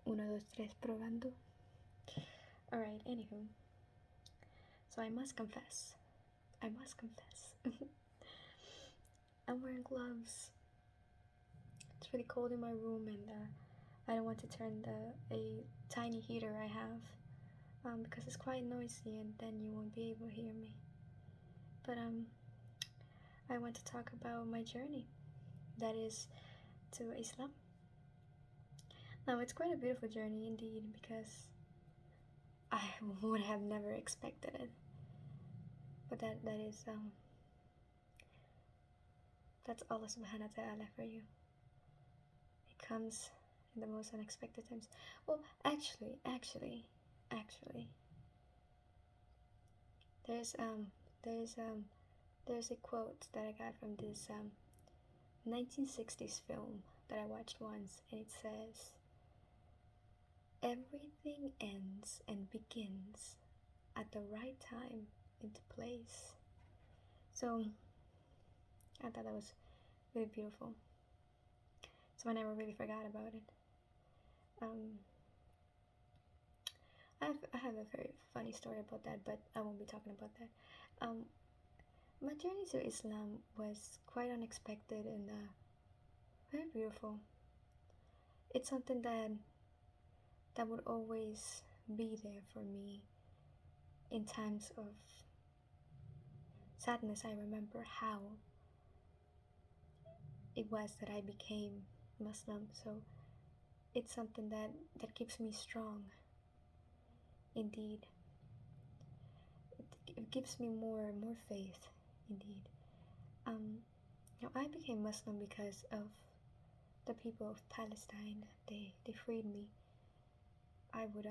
Uno, dos, tres, probando. Alright, anywho. So I must confess. I'm wearing gloves. It's really cold in my room, and I don't want to turn a tiny heater I have because it's quite noisy, and then you won't be able to hear me. But I want to talk about my journey, that is to Islam. Now, it's quite a beautiful journey indeed, because I would have never expected it. But that is that's Allah subhanahu wa ta'ala for you. It comes in the most unexpected times. Well, actually, there's there's a quote that I got from this 1960s film that I watched once, and it says, "Everything ends and begins at the right time into place." So I thought that was really beautiful. So I never really forgot about it. I have a very funny story about that, but I won't be talking about that. My journey to Islam was quite unexpected and very beautiful. It's something that would always be there for me in times of sadness. I remember how it was that I became Muslim, so it's something that keeps me strong. Indeed, it gives me more faith. Indeed, I became Muslim because of the people of Palestine. They freed me. I would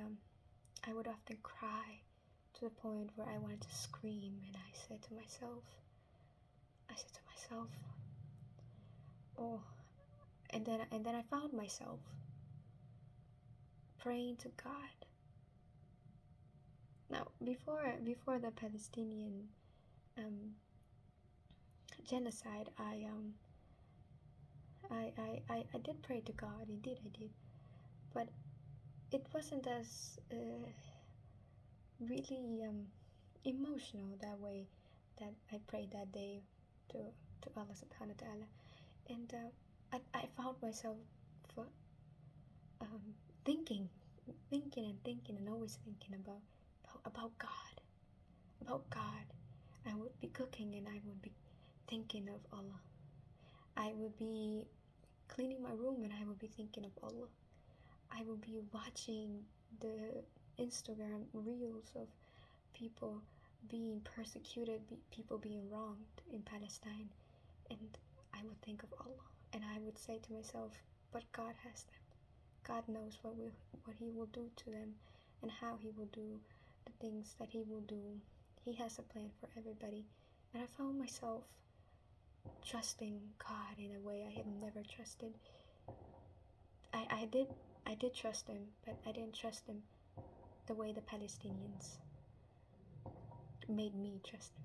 often cry to the point where I wanted to scream, and I said to myself, oh, and then I found myself praying to God. Now, before the Palestinian genocide, I did pray to God. Indeed, I did, but it wasn't as really emotional that way that I prayed that day to Allah subhanahu wa ta'ala. And I found myself for, thinking and always thinking about God. I would be cooking and I would be thinking of Allah. I would be cleaning my room and I would be thinking of Allah. I would be watching the Instagram reels of people being persecuted, people being wronged in Palestine, and I would think of Allah, and I would say to myself, but God has them. God knows what He will do to them, and how He will do the things that He will do. He has a plan for everybody, and I found myself trusting God in a way I had never trusted. I did trust Him, but I didn't trust Him the way the Palestinians made me trust Him.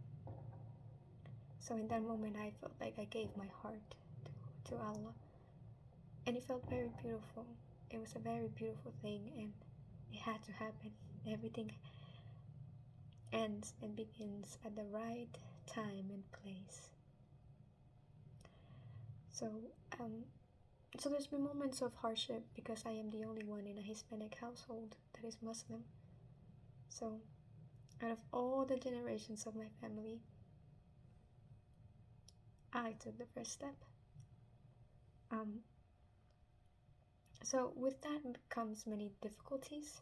So in that moment, I felt like I gave my heart to Allah, and it felt very beautiful. It was a very beautiful thing, and it had to happen. Everything ends and begins at the right time and place. So there's been moments of hardship because I am the only one in a Hispanic household that is Muslim. So out of all the generations of my family, I took the first step. So with that comes many difficulties.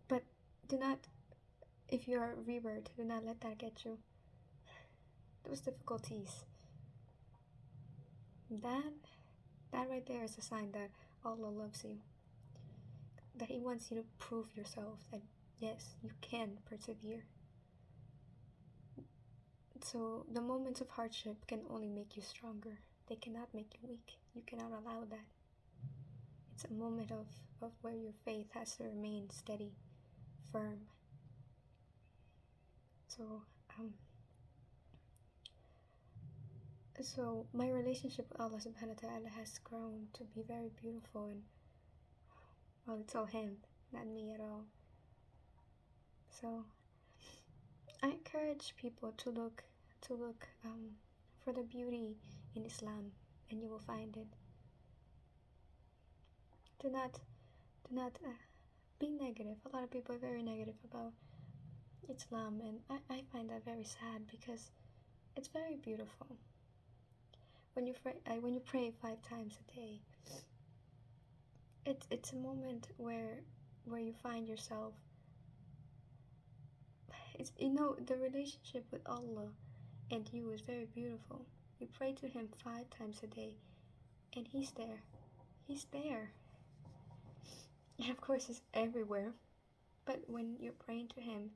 But do not, if you are a revert, do not let that get you. Those difficulties. That right there is a sign that Allah loves you. That He wants you to prove yourself that yes, you can persevere. So the moments of hardship can only make you stronger. They cannot make you weak. You cannot allow that. It's a moment of where your faith has to remain steady, firm. So So my relationship with Allah subhanahu wa ta'ala has grown to be very beautiful, and well, it's all him, not me at all. So I encourage people to look for the beauty in Islam, and you will find it. Do not be negative. A lot of people are very negative about Islam, and I find that very sad because it's very beautiful. When you pray 5 times a day, it's a moment where you find yourself. It's, the relationship with Allah and you is very beautiful. You pray to Him 5 times a day, and He's there. He's there. And of course, He's everywhere. But when you're praying to Him,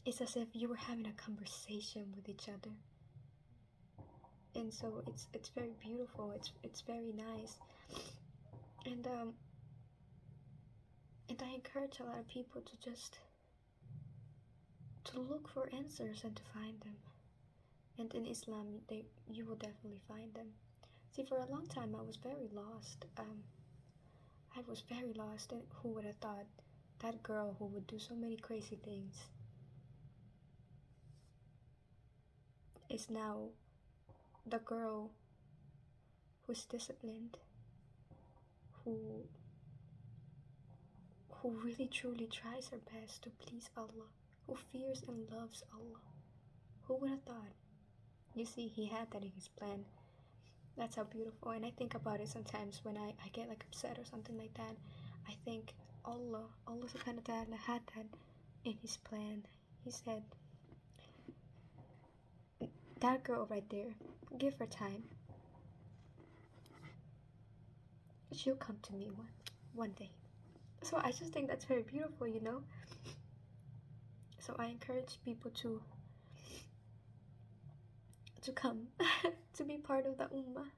it's as if you were having a conversation with each other. And so it's very beautiful. It's very nice. And I encourage a lot of people to just to look for answers and to find them. And in Islam, you will definitely find them. See, for a long time, I was very lost. I was very lost, and who would have thought that girl who would do so many crazy things is now the girl who's disciplined, who really truly tries her best to please Allah, who fears and loves Allah. Who would have thought? You see, He had that in His plan. That's how beautiful. And I think about it sometimes when I get like upset or something like that. I think Allah subhanahu wa ta'ala had that in His plan. He said, that girl right there, give her time. She'll come to me one day. So I just think that's very beautiful, So I encourage people to come to be part of the ummah,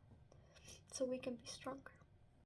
so we can be stronger.